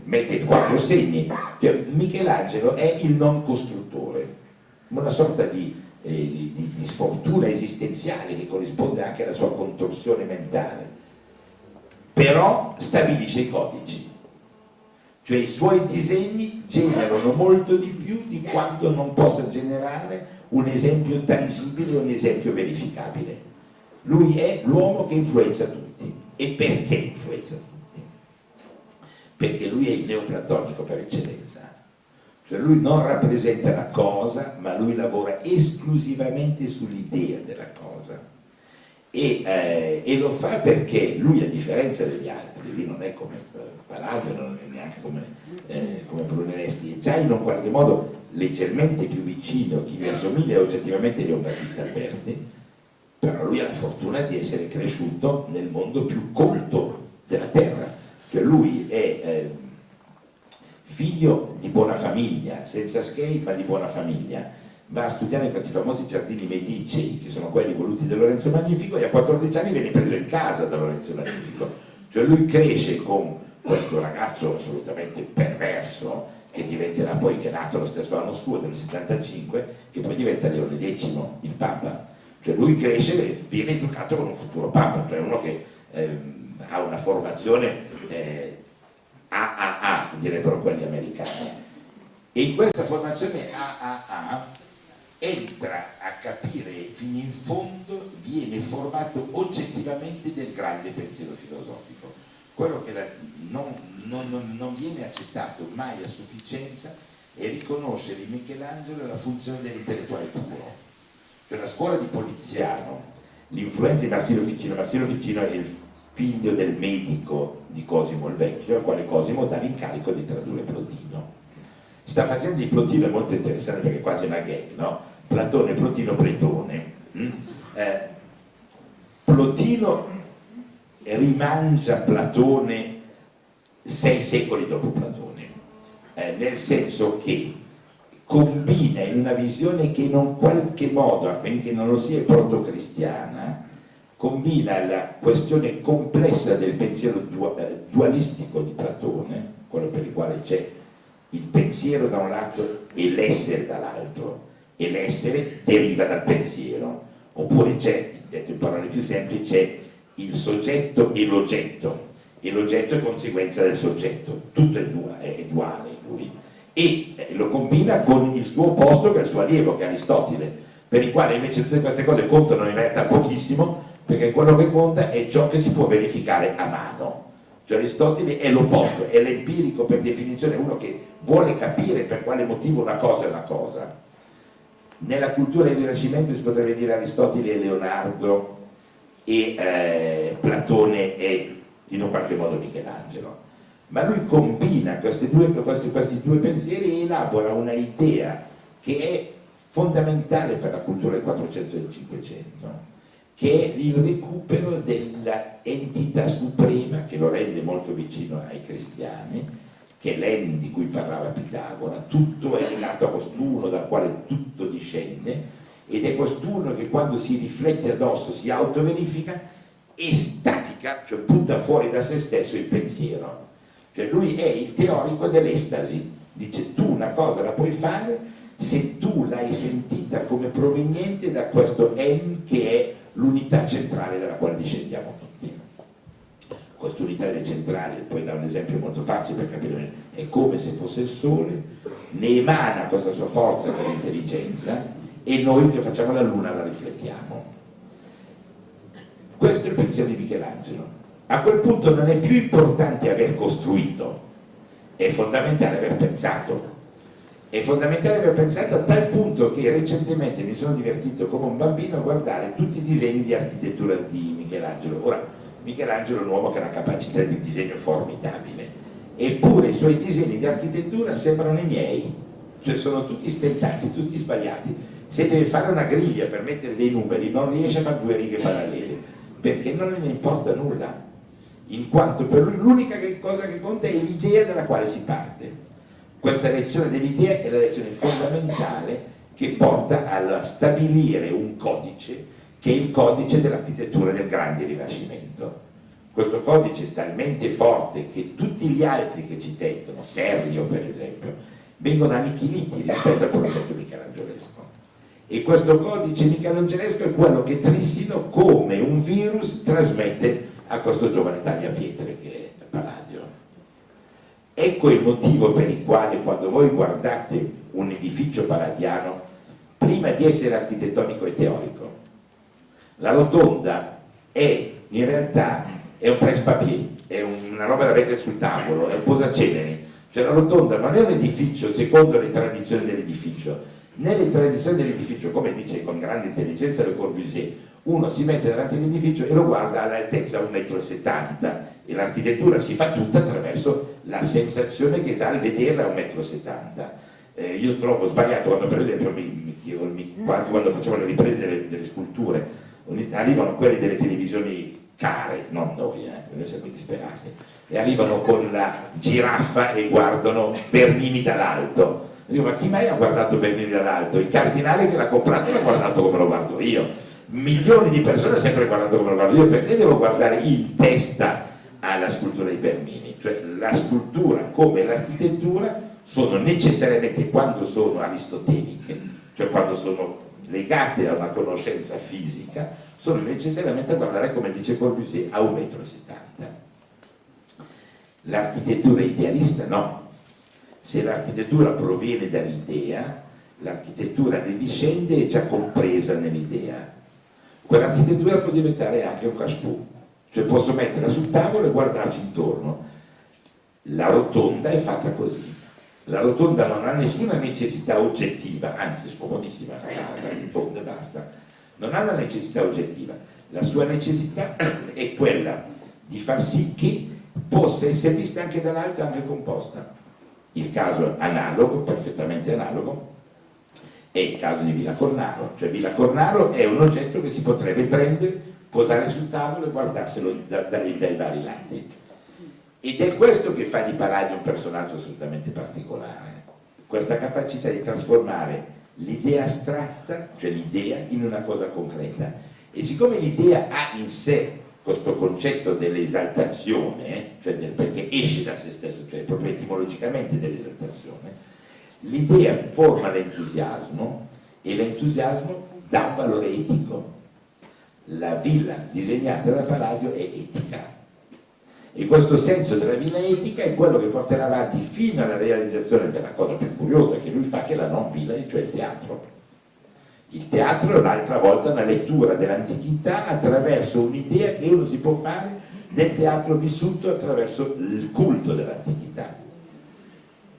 mette 4 segni. Cioè, Michelangelo è il non costruttore, una sorta di sfortuna esistenziale che corrisponde anche alla sua contorsione mentale, però stabilisce i codici. Cioè i suoi disegni generano molto di più di quanto non possa generare un esempio tangibile, un esempio verificabile. Lui è l'uomo che influenza tutti. E perché influenza tutti? Perché lui è il neoplatonico per eccellenza. Cioè lui non rappresenta la cosa, ma lui lavora esclusivamente sull'idea della cosa. E lo fa perché lui, a differenza degli altri, lui non è come Palladio, non è neanche come Brunelleschi, è già in un qualche modo leggermente più vicino, chi mi assomiglia è oggettivamente Leon Battista Alberti, però lui ha la fortuna di essere cresciuto nel mondo più colto della terra, cioè lui è figlio di buona famiglia, senza schei ma di buona famiglia, va a studiare in questi famosi giardini medicei, che sono quelli voluti da Lorenzo Magnifico, e a 14 anni viene preso in casa da Lorenzo Magnifico. Cioè lui cresce con questo ragazzo assolutamente perverso, che diventerà poi, che è nato lo stesso anno suo, del 75, che poi diventa Leone X, il Papa. Cioè lui cresce e viene educato con un futuro Papa, cioè uno che ha una formazione AAA, direbbero quelli americani. E in questa formazione AAA entra a capire fino in fondo, viene formato oggettivamente del grande pensiero filosofico. Quello che non viene accettato mai a sufficienza è riconoscere in Michelangelo la funzione dell'intellettuale puro. Cioè la scuola di Poliziano, l'influenza di Marsilio Ficino è il figlio del medico di Cosimo il Vecchio, al quale Cosimo dà l'incarico di tradurre Plotino. Sta facendo di Plotino, è molto interessante perché è quasi una gag, no? Platone, Plotino, Pretone. Plotino rimangia Platone 6 secoli dopo Platone, nel senso che combina in una visione che in un qualche modo, benché non lo sia proto-cristiana, combina la questione complessa del pensiero dualistico di Platone, quello per il quale c'è il pensiero da un lato e l'essere dall'altro, e l'essere deriva dal pensiero, oppure c'è, detto in parole più semplici, c'è il soggetto e l'oggetto è conseguenza del soggetto, tutto è duale in lui, e lo combina con il suo opposto, che è il suo allievo, che è Aristotele, per il quale invece tutte queste cose contano in realtà pochissimo, perché quello che conta è ciò che si può verificare a mano. Cioè Aristotele è l'opposto, è l'empirico per definizione, uno che vuole capire per quale motivo una cosa è una cosa. Nella cultura del Rinascimento si potrebbe dire Aristotele e Leonardo e Platone è in un qualche modo Michelangelo, ma lui combina questi due pensieri e elabora una idea che è fondamentale per la cultura del 400 e del 500, che è il recupero della entità suprema che lo rende molto vicino ai cristiani, che è l'en di cui parlava Pitagora. Tutto è legato a quest'uno dal quale tutto discende, ed è quest'uno che quando si riflette addosso si autoverifica e statica, cioè butta fuori da se stesso il pensiero. Cioè lui è il teorico dell'estasi, dice tu una cosa la puoi fare se tu l'hai sentita come proveniente da questo en che è l'unità centrale dalla quale discendiamo tutti. Questa unità centrale, poi da un esempio molto facile per capire, è come se fosse il sole, ne emana questa sua forza per l'intelligenza e noi che facciamo la luna la riflettiamo. Questo è il pensiero di Michelangelo. A quel punto non è più importante aver costruito, è fondamentale aver pensato. È fondamentale aver pensato a tal punto che recentemente mi sono divertito come un bambino a guardare tutti i disegni di architettura di Michelangelo. Ora, Michelangelo è un uomo che ha una capacità di disegno formidabile, eppure i suoi disegni di architettura sembrano i miei, cioè sono tutti stentati, tutti sbagliati. Se deve fare una griglia per mettere dei numeri non riesce a fare 2 righe parallele, perché non ne importa nulla, in quanto per lui l'unica cosa che conta è l'idea dalla quale si parte. Questa lezione dell'idea è la lezione fondamentale che porta a stabilire un codice che è il codice dell'architettura del grande Rinascimento. Questo codice è talmente forte che tutti gli altri che ci tentano, Serlio per esempio, vengono annichiliti rispetto al progetto michelangelesco. E questo codice michelangelesco è quello che Trissino come un virus trasmette a questo giovane tagliapietre che è Palladio. Ecco il motivo per il quale quando voi guardate un edificio palladiano, prima di essere architettonico e teorico, la rotonda è in realtà è un presse-papier, è una roba da mettere sul tavolo, è un posaceneri. Cioè la rotonda non è un edificio secondo le tradizioni dell'edificio. Nelle tradizioni dell'edificio, come dice con grande intelligenza Le Corbusier, uno si mette davanti all'edificio e lo guarda all'altezza 1,70 m e l'architettura si fa tutta attraverso la sensazione che dà al vederla a 1,70 m. Io trovo sbagliato quando per esempio quando facciamo le riprese delle sculture, arrivano quelli delle televisioni care, non noi, noi siamo disperati, e arrivano con la giraffa e guardano Bernini dall'alto. Dico, ma chi mai ha guardato Bernini dall'alto? Il cardinale che l'ha comprato l'ha guardato come lo guardo io, milioni di persone hanno sempre guardato come lo guardo io, perché devo guardare in testa alla scultura di Bernini? Cioè la scultura come l'architettura sono necessariamente, quando sono aristoteliche, cioè quando sono legate a una conoscenza fisica, sono necessariamente a guardare, come dice Corbusier, a 1,70 m. L'architettura idealista no. Se l'architettura proviene dall'idea, l'architettura ne discende e già compresa nell'idea. Quell'architettura può diventare anche un caspù, cioè posso metterla sul tavolo e guardarci intorno. La rotonda è fatta così. La rotonda non ha nessuna necessità oggettiva, anzi è scomodissima, la rotonda e basta. Non ha una necessità oggettiva. La sua necessità è quella di far sì che possa essere vista anche dall'alto, anche composta. Il caso analogo, perfettamente analogo, è il caso di Villa Cornaro. Cioè Villa Cornaro è un oggetto che si potrebbe prendere, posare sul tavolo e guardarselo dai vari lati. Ed è questo che fa di Palladio un personaggio assolutamente particolare, questa capacità di trasformare l'idea astratta, cioè l'idea, in una cosa concreta. E siccome l'idea ha in sé questo concetto dell'esaltazione, cioè perché esce da se stesso, cioè proprio etimologicamente dell'esaltazione, l'idea forma l'entusiasmo e l'entusiasmo dà valore etico. La villa disegnata da Palladio è etica. E questo senso della villa etica è quello che porterà avanti fino alla realizzazione della cosa più curiosa che lui fa, che è la non villa, cioè il teatro. Il teatro è un'altra volta una lettura dell'antichità attraverso un'idea che uno si può fare del teatro vissuto attraverso il culto dell'antichità.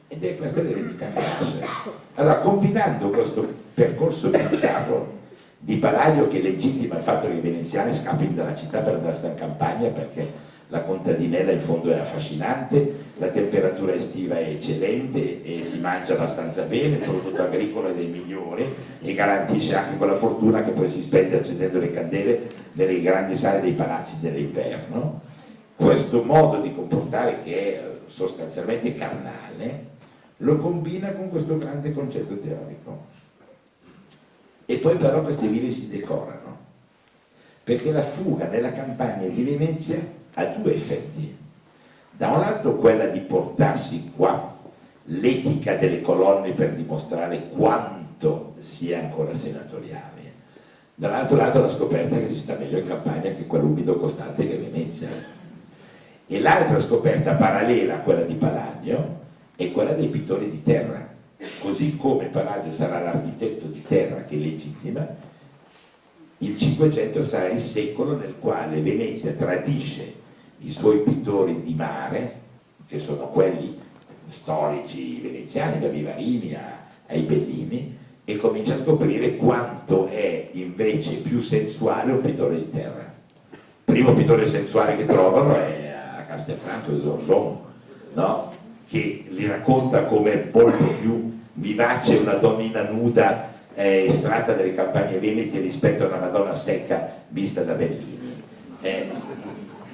Ed è questa l'eredità che nasce. Allora, combinando questo percorso bizzarro di Palladio, che legittima il fatto che i veneziani scappino dalla città per andarsene in campagna, perché la contadinella in fondo è affascinante, la temperatura estiva è eccellente e si mangia abbastanza bene, il prodotto agricolo è dei migliori e garantisce anche quella fortuna che poi si spende accendendo le candele nelle grandi sale dei palazzi dell'inverno. Questo modo di comportare, che è sostanzialmente carnale, lo combina con questo grande concetto teorico. E poi però queste ville si decorano, perché la fuga nella campagna di Venezia ha due effetti. Da un lato quella di portarsi qua l'etica delle colonne per dimostrare quanto sia ancora senatoriale, dall'altro lato la scoperta che si sta meglio in campagna che quell'umido costante che è Venezia. E l'altra scoperta parallela a quella di Palladio è quella dei pittori di terra. Così come Palladio sarà l'architetto di terra che legittima, il Cinquecento sarà il secolo nel quale Venezia tradisce i suoi pittori di mare, che sono quelli storici veneziani, da Vivarini ai Bellini, e comincia a scoprire quanto è invece più sensuale un pittore di terra. Il primo pittore sensuale che trovano è a Castelfranco di Zorjon, no? Che li racconta come molto più vivace una donnina nuda estratta dalle campagne venete rispetto a una Madonna secca vista da Bellini.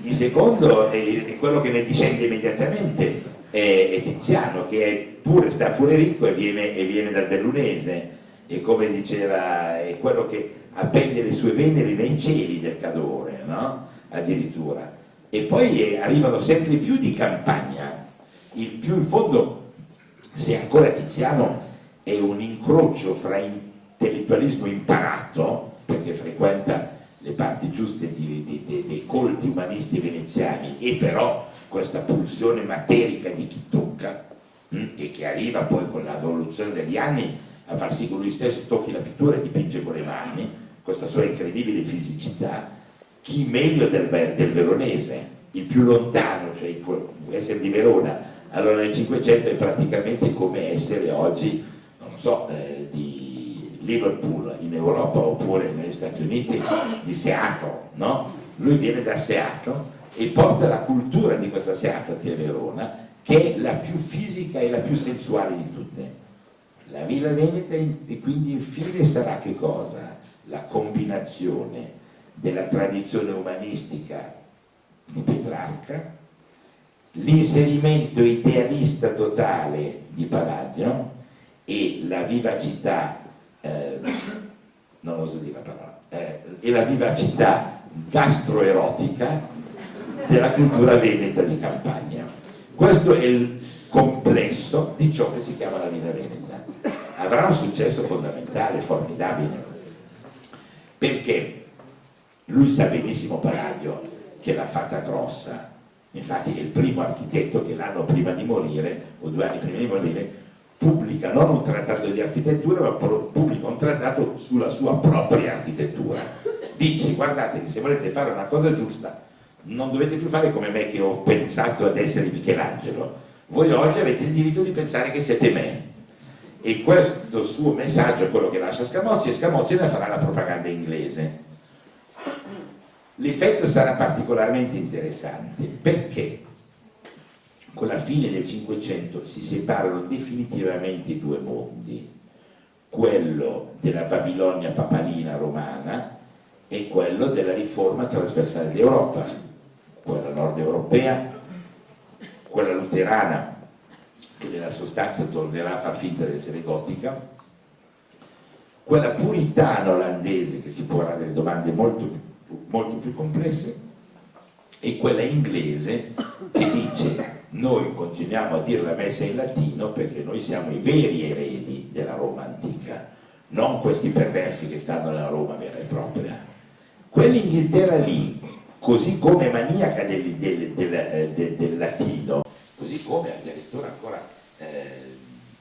Il secondo è quello che ne discende immediatamente, è Tiziano, che sta pure ricco e viene dal Bellunese, e come diceva è quello che appende le sue Venere nei cieli del Cadore, no? Addirittura. E poi arrivano sempre più di campagna, il più in fondo, se ancora Tiziano è un incrocio fra intellettualismo imparato, perché frequenta le parti giuste dei colti umanisti veneziani, e però questa pulsione materica di chi tocca, e che arriva poi con l'evoluzione degli anni a far sì che lui stesso tocchi la pittura e dipinge con le mani, questa sua incredibile fisicità. Chi meglio del veronese, il più lontano, cioè essere di Verona, allora nel Cinquecento è praticamente come essere oggi, non so, di Liverpool in Europa oppure negli Stati Uniti di Seattle, no? Lui viene da Seattle e porta la cultura di questa Seattle, che è Verona, che è la più fisica e la più sensuale di tutte. La Villa Veneta, e quindi infine sarà che cosa? La combinazione della tradizione umanistica di Petrarca, l'inserimento idealista totale di Palladio e la vivacità, non oso dire la parola, e la vivacità gastroerotica della cultura veneta di campagna. Questo è il complesso di ciò che si chiama la Villa Veneta. Avrà un successo fondamentale, formidabile, perché lui sa benissimo, Palladio, che l'ha fatta grossa. Infatti è il primo architetto che l'anno prima di morire, o 2 anni prima di morire, pubblica non un trattato di architettura, ma pubblica un trattato sulla sua propria architettura. Dice: guardate che se volete fare una cosa giusta non dovete più fare come me che ho pensato ad essere Michelangelo, voi oggi avete il diritto di pensare che siete me. E questo suo messaggio è quello che lascia Scamozzi, e Scamozzi ne farà la propaganda inglese. L'effetto sarà particolarmente interessante perché con la fine del Cinquecento si separano definitivamente i 2 mondi, quello della Babilonia papalina romana e quello della riforma trasversale d'Europa, quella nord europea, quella luterana, che nella sostanza tornerà a far finta di essere gotica, quella puritana olandese che si porrà delle domande molto più complesse, e quella inglese che dice: noi continuiamo a dire la messa in latino perché noi siamo i veri eredi della Roma antica, non questi perversi che stanno nella Roma vera e propria. Quell'Inghilterra lì, così come maniaca del latino, così come addirittura ancora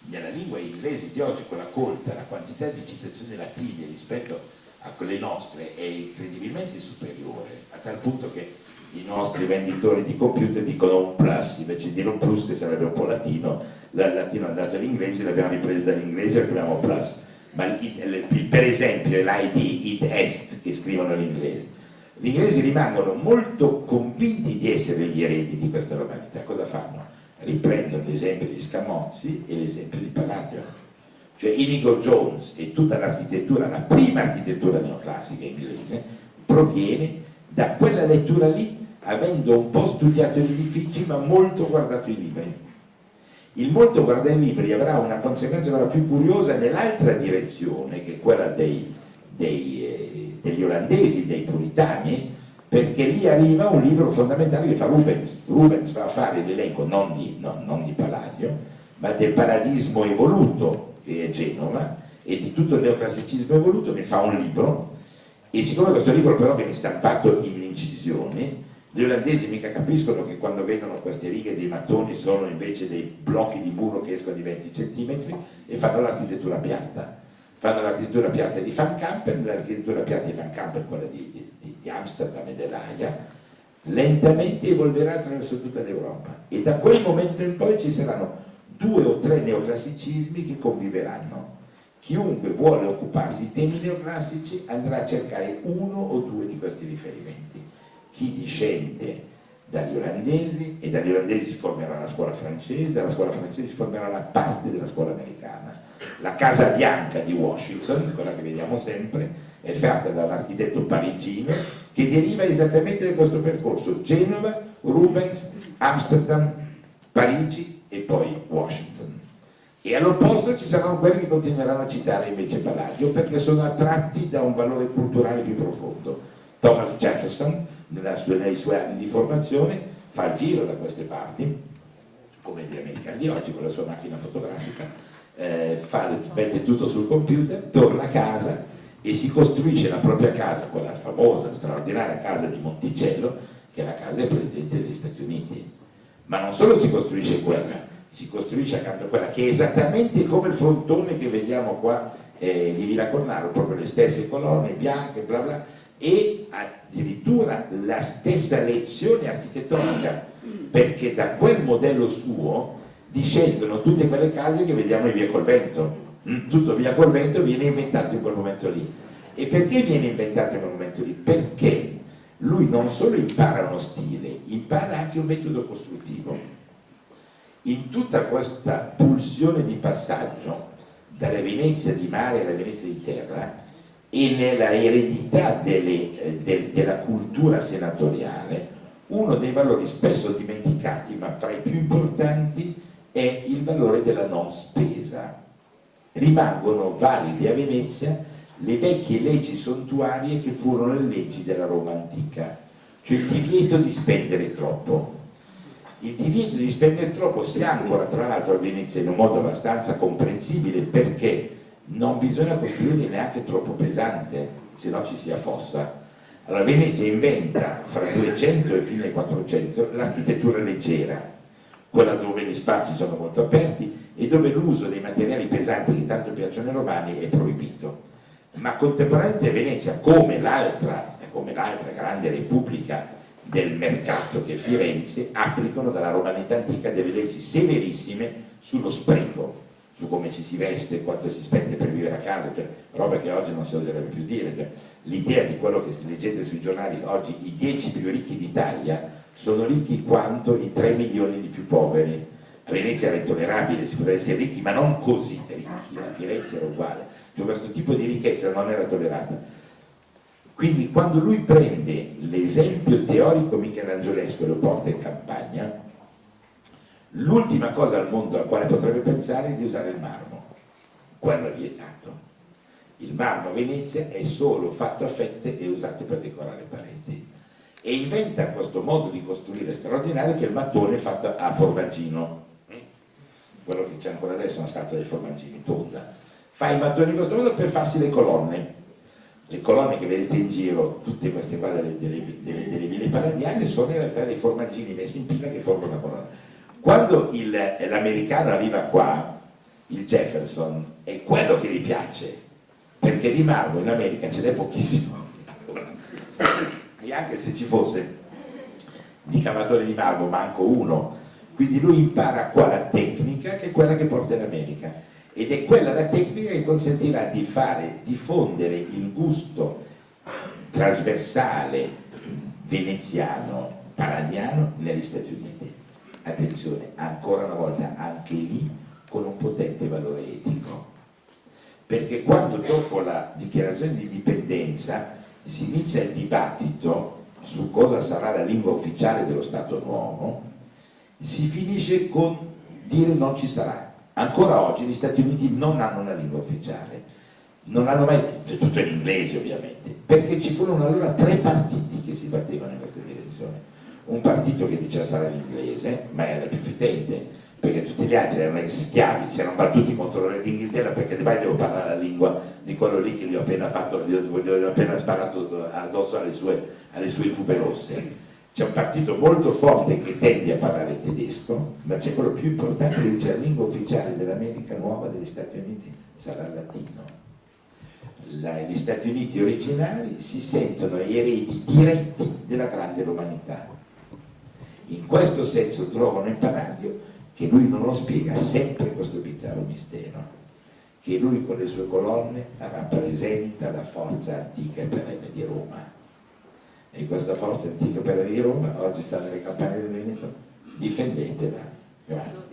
nella lingua inglese di oggi, quella colta, la quantità di citazioni latine rispetto a quelle nostre è incredibilmente superiore, a tal punto che i nostri venditori di computer dicono un plus invece di dire un plus, che sarebbe un po' latino. Il latino è andato all'inglese, l'abbiamo ripreso dall'inglese e lo chiamiamo plus. Ma per esempio l'ID, it est, che scrivono l'inglese, gli inglesi rimangono molto convinti di essere gli eredi di questa romanità. Cosa fanno? Riprendono l'esempio di Scamozzi e l'esempio di Palladio. Cioè Inigo Jones e tutta l'architettura, la prima architettura neoclassica inglese, proviene da quella lettura lì, avendo un po' studiato gli edifici ma molto guardato i libri. Il molto guardare i libri avrà una conseguenza ancora più curiosa nell'altra direzione, che è quella degli olandesi, dei puritani, perché lì arriva un libro fondamentale che fa Rubens. Rubens va a fare l'elenco non di Palladio, ma del paradismo evoluto, che è Genova, e di tutto il neoclassicismo evoluto, ne fa un libro, e siccome questo libro però viene stampato in incisioni, gli olandesi mica capiscono che quando vedono queste righe dei mattoni sono invece dei blocchi di muro che escono di 20 cm, e fanno l'architettura piatta. Fanno l'architettura piatta di Van Kampen, l'architettura piatta di Van Kampen, quella di Amsterdam e dell'Aia, lentamente evolverà attraverso tutta l'Europa, e da quel momento in poi ci saranno 2 o 3 neoclassicismi che conviveranno. Chiunque vuole occuparsi di temi neoclassici andrà a cercare 1 o 2 di questi riferimenti. Chi discende dagli olandesi, e dagli olandesi si formerà la scuola francese, dalla scuola francese si formerà la parte della scuola americana. La Casa Bianca di Washington, quella che vediamo sempre, è fatta da un architetto parigino che deriva esattamente da questo percorso: Genova, Rubens, Amsterdam, Parigi e poi Washington. E all'opposto ci saranno quelli che continueranno a citare invece Palladio perché sono attratti da un valore culturale più profondo. Thomas Jefferson, nei suoi anni di formazione, fa il giro da queste parti, come gli americani di oggi con la sua macchina fotografica, mette tutto sul computer, torna a casa e si costruisce la propria casa, quella famosa, straordinaria casa di Monticello, che è la casa del Presidente degli Stati Uniti. Ma non solo si costruisce quella, si costruisce accanto a quella che è esattamente come il frontone che vediamo qua di Villa Cornaro, proprio le stesse colonne bianche, bla bla, e addirittura la stessa lezione architettonica, perché da quel modello suo discendono tutte quelle case che vediamo in Via col Vento. Tutto Via col Vento viene inventato in quel momento lì. E perché viene inventato in quel momento lì? Perché lui non solo impara uno stile, impara anche un metodo costruttivo. In tutta questa pulsione di passaggio dalla Venezia di mare alla Venezia di terra e nella eredità della cultura senatoriale, uno dei valori spesso dimenticati, ma tra i più importanti, è il valore della non spesa. rimangono valide a Venezia le vecchie leggi sontuarie che furono le leggi della Roma antica, cioè il divieto di spendere troppo. Il divieto di spendere troppo si ancora tra l'altro a Venezia in un modo abbastanza comprensibile, perché non bisogna costruire neanche troppo pesante, se no ci si affossa. Allora Venezia inventa fra 200 e fine del 400 l'architettura leggera, quella dove gli spazi sono molto aperti e dove l'uso dei materiali pesanti che tanto piacciono ai romani è proibito. Ma contemporaneamente Venezia, come l'altra grande repubblica del mercato che è Firenze, applicano dalla romanità antica delle leggi severissime sullo spreco, su come ci si veste, quanto si spende per vivere a casa, cioè roba che oggi non si oserebbe più dire. Cioè, l'idea di quello che leggete sui giornali oggi, i 10 più ricchi d'Italia sono ricchi quanto i 3 milioni di più poveri. A Venezia era intollerabile, si poteva essere ricchi, ma non così ricchi, a Firenze era uguale, cioè questo tipo di ricchezza non era tollerata. Quindi quando lui prende l'esempio teorico michelangiolesco e lo porta in campagna, l'ultima cosa al mondo al quale potrebbe pensare è di usare il marmo. Quello è vietato. Il marmo a Venezia è solo fatto a fette e usato per decorare le pareti. E inventa questo modo di costruire straordinario che è il mattone fatto a formaggino. Quello che c'è ancora adesso è una scatola di formaggini, tonda. Fa i mattoni in questo modo per farsi le colonne. Le colonne che vedete in giro, tutte queste qua delle ville palladiane, sono in realtà dei formaggini messi in pila che formano una colonna. Quando l'americano arriva qua, il Jefferson, è quello che gli piace, perché di marmo in America ce n'è pochissimo. E anche se ci fosse di cavatore di marmo, manco uno. Quindi lui impara qua la tecnica che è quella che porta in America. Ed è quella la tecnica che consentirà di fare diffondere il gusto trasversale veneziano, palladiano negli Stati Uniti. Attenzione, ancora una volta, anche lì con un potente valore etico, perché quando dopo la dichiarazione di indipendenza si inizia il dibattito su cosa sarà la lingua ufficiale dello Stato nuovo, si finisce con dire non ci sarà. Ancora oggi gli Stati Uniti non hanno una lingua ufficiale, non hanno mai, cioè tutto in inglese ovviamente, perché ci furono allora 3 partiti che si battevano in questa direzione. Un partito che diceva sarà l'inglese, ma era il più fidente, perché tutti gli altri erano schiavi, si erano battuti contro l'Inghilterra perché mai devo parlare la lingua di quello lì che gli ho appena fatto, gli ho appena sparato addosso alle sue giube rosse. C'è un partito molto forte che tende a parlare il tedesco, ma c'è quello più importante che dice la lingua ufficiale dell'America nuova, degli Stati Uniti, sarà il latino. Gli Stati Uniti originali si sentono eredi diretti della grande romanità. In questo senso trovano in Palladio, che lui non lo spiega, sempre questo bizzarro mistero, che lui con le sue colonne rappresenta la forza antica e perenne di Roma. E questa forza antica per di Roma oggi sta nelle campagne del Veneto, difendetela. Grazie.